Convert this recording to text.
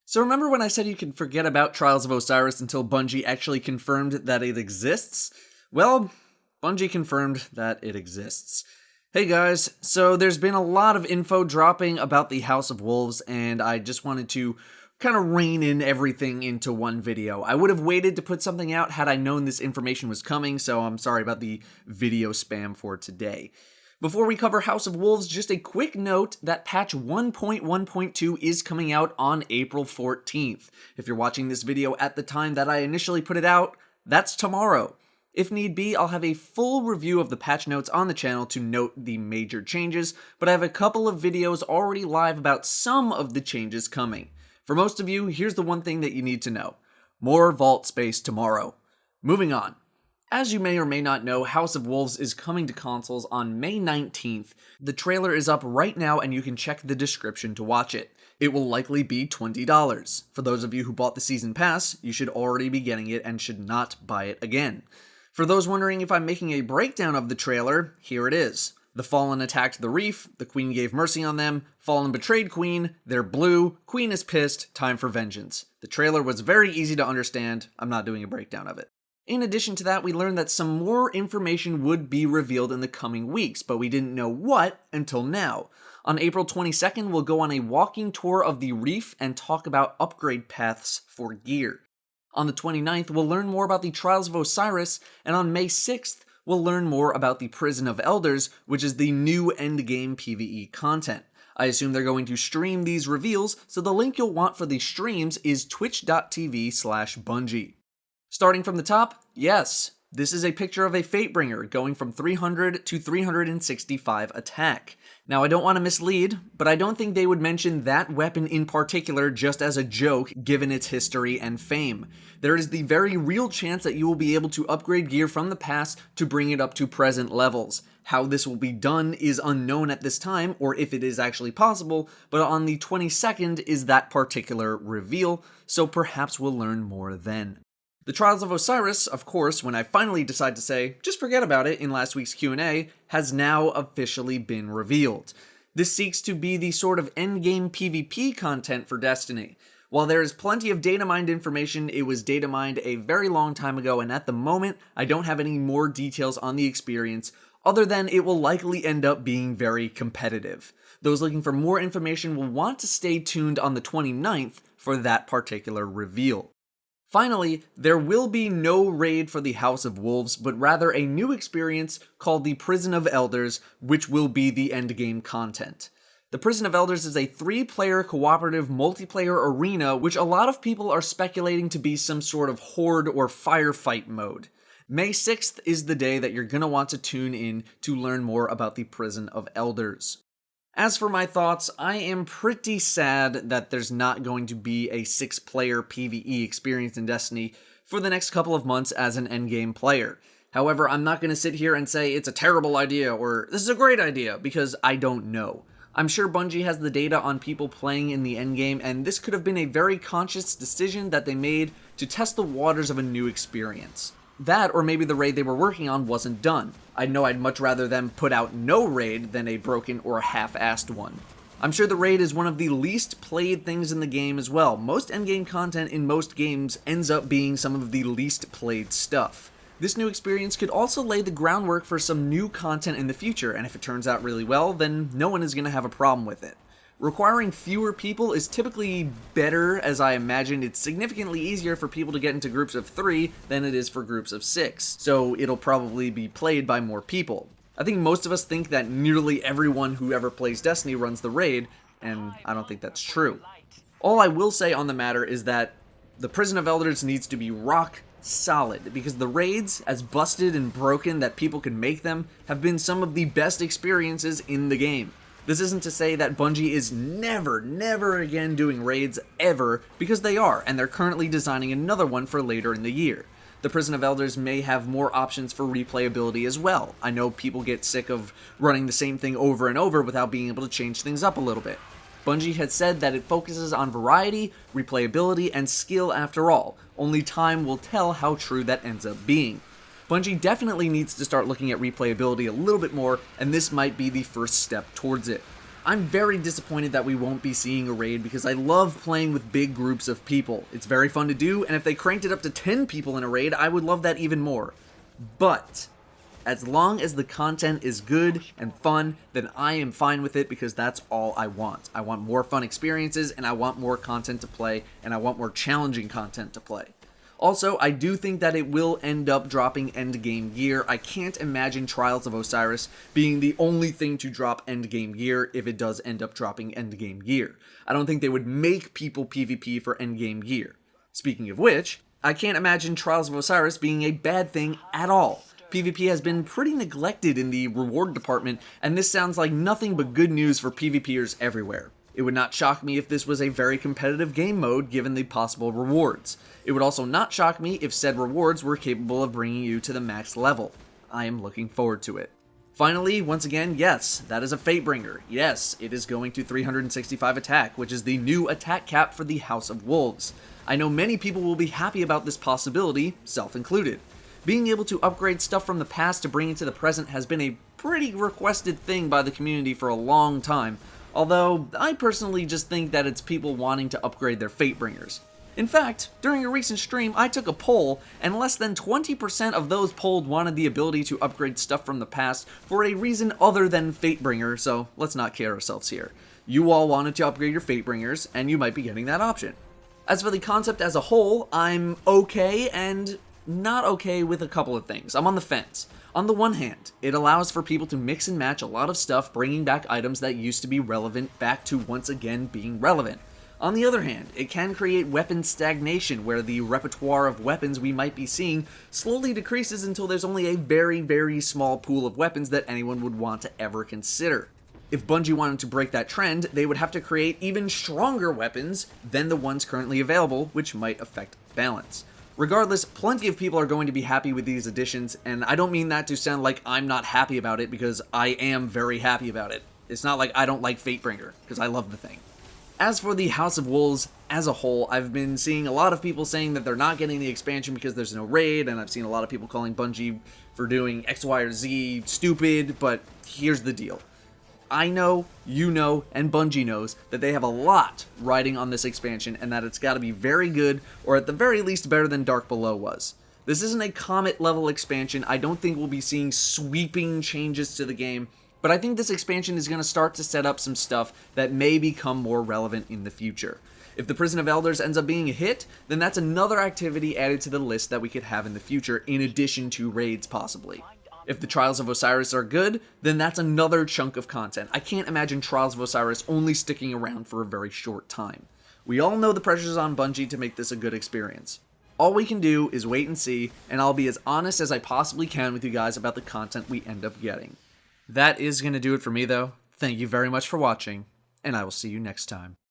So remember when I said you can forget about Trials of Osiris until Bungie actually confirmed that it exists? Well, Bungie confirmed that it exists. Hey guys, so there's been a lot of info dropping about the House of Wolves, and I just wanted to kind of rein in everything into one video. I would have waited to put something out had I known this information was coming, so I'm sorry about the video spam for today. Before we cover House of Wolves, just a quick note that patch 1.1.2 is coming out on April 14th. If you're watching this video at the time that I initially put it out, that's tomorrow. If need be, I'll have a full review of the patch notes on the channel to note the major changes, but I have a couple of videos already live about some of the changes coming. For most of you, here's the one thing that you need to know. More vault space tomorrow. Moving on. As you may or may not know, House of Wolves is coming to consoles on May 19th. The trailer is up right now and you can check the description to watch it. It will likely be $20. For those of you who bought the season pass, you should already be getting it and should not buy it again. For those wondering if I'm making a breakdown of the trailer, here it is. The Fallen attacked the Reef, the Queen gave mercy on them, Fallen betrayed Queen, they're blue, Queen is pissed, time for vengeance. The trailer was very easy to understand, I'm not doing a breakdown of it. In addition to that, we learned that some more information would be revealed in the coming weeks, but we didn't know what until now. On April 22nd, we'll go on a walking tour of the Reef and talk about upgrade paths for gear. On the 29th, we'll learn more about the Trials of Osiris, and on May 6th, we'll learn more about the Prison of Elders, which is the new endgame PvE content. I assume they're going to stream these reveals, so the link you'll want for the streams is twitch.tv/Bungie. Starting from the top, yes, this is a picture of a Fatebringer going from 300 to 365 attack. Now I don't want to mislead, but I don't think they would mention that weapon in particular just as a joke given its history and fame. There is the very real chance that you will be able to upgrade gear from the past to bring it up to present levels. How this will be done is unknown at this time, or if it is actually possible, but on the 22nd is that particular reveal, so perhaps we'll learn more then. The Trials of Osiris, of course, when I finally decide to say, just forget about it in last week's Q&A, has now officially been revealed. This seeks to be the sort of endgame PvP content for Destiny. While there is plenty of data mined information, it was data mined a very long time ago, and at the moment, I don't have any more details on the experience, other than it will likely end up being very competitive. Those looking for more information will want to stay tuned on the 29th for that particular reveal. Finally, there will be no raid for the House of Wolves, but rather a new experience called the Prison of Elders, which will be the endgame content. The Prison of Elders is a 3-player cooperative multiplayer arena, which a lot of people are speculating to be some sort of horde or firefight mode. May 6th is the day that you're going to want to tune in to learn more about the Prison of Elders. As for my thoughts, I am pretty sad that there's not going to be a 6-player PvE experience in Destiny for the next couple of months as an endgame player. However, I'm not going to sit here and say it's a terrible idea or this is a great idea because I don't know. I'm sure Bungie has the data on people playing in the endgame, and this could have been a very conscious decision that they made to test the waters of a new experience. That, or maybe the raid they were working on wasn't done. I know I'd much rather them put out no raid than a broken or half-assed one. I'm sure the raid is one of the least played things in the game as well. Most endgame content in most games ends up being some of the least played stuff. This new experience could also lay the groundwork for some new content in the future, and if it turns out really well, then no one is going to have a problem with it. Requiring fewer people is typically better, as I imagine it's significantly easier for people to get into groups of 3 than it is for groups of 6, so it'll probably be played by more people. I think most of us think that nearly everyone who ever plays Destiny runs the raid, and I don't think that's true. All I will say on the matter is that the Prison of Elders needs to be rock solid, because the raids, as busted and broken that people can make them, have been some of the best experiences in the game. This isn't to say that Bungie is never again doing raids ever, because they are, and they're currently designing another one for later in the year. The Prison of Elders may have more options for replayability as well. I know people get sick of running the same thing over and over without being able to change things up a little bit. Bungie had said that it focuses on variety, replayability, and skill after all. Only time will tell how true that ends up being. Bungie definitely needs to start looking at replayability a little bit more, and this might be the first step towards it. I'm very disappointed that we won't be seeing a raid because I love playing with big groups of people. It's very fun to do, and if they cranked it up to 10 people in a raid, I would love that even more. But as long as the content is good and fun, then I am fine with it because that's all I want. I want more fun experiences, and I want more content to play, and I want more challenging content to play. Also, I do think that it will end up dropping endgame gear. I can't imagine Trials of Osiris being the only thing to drop endgame gear if it does end up dropping endgame gear. I don't think they would make people PvP for endgame gear. Speaking of which, I can't imagine Trials of Osiris being a bad thing at all. PvP has been pretty neglected in the reward department, and this sounds like nothing but good news for PvPers everywhere. It would not shock me if this was a very competitive game mode given the possible rewards. It would also not shock me if said rewards were capable of bringing you to the max level. I am looking forward to it. Finally, once again, yes, that is a Fatebringer. Yes, it is going to 365 attack, which is the new attack cap for the House of Wolves. I know many people will be happy about this possibility, self included. Being able to upgrade stuff from the past to bring into the present has been a pretty requested thing by the community for a long time, although I personally just think that it's people wanting to upgrade their Fatebringers. In fact, during a recent stream, I took a poll, and less than 20% of those polled wanted the ability to upgrade stuff from the past for a reason other than Fatebringer, so let's not kid ourselves here. You all wanted to upgrade your Fatebringers, and you might be getting that option. As for the concept as a whole, I'm okay and not okay with a couple of things. I'm on the fence. On the one hand, it allows for people to mix and match a lot of stuff, bringing back items that used to be relevant back to once again being relevant. On the other hand, it can create weapon stagnation, where the repertoire of weapons we might be seeing slowly decreases until there's only a very, very small pool of weapons that anyone would want to ever consider. If Bungie wanted to break that trend, they would have to create even stronger weapons than the ones currently available, which might affect balance. Regardless, plenty of people are going to be happy with these additions, and I don't mean that to sound like I'm not happy about it, because I am very happy about it. It's not like I don't like Fatebringer, because I love the thing. As for the House of Wolves as a whole, I've been seeing a lot of people saying that they're not getting the expansion because there's no raid, and I've seen a lot of people calling Bungie for doing X, Y, or Z stupid, but here's the deal. I know, you know, and Bungie knows that they have a lot riding on this expansion and that it's got to be very good, or at the very least better than Dark Below was. This isn't a Comet level expansion. I don't think we'll be seeing sweeping changes to the game, but I think this expansion is going to start to set up some stuff that may become more relevant in the future. If the Prison of Elders ends up being a hit, then that's another activity added to the list that we could have in the future, in addition to raids possibly. If the Trials of Osiris are good, then that's another chunk of content. I can't imagine Trials of Osiris only sticking around for a very short time. We all know the pressures on Bungie to make this a good experience. All we can do is wait and see, and I'll be as honest as I possibly can with you guys about the content we end up getting. That is going to do it for me though. Thank you very much for watching, and I will see you next time.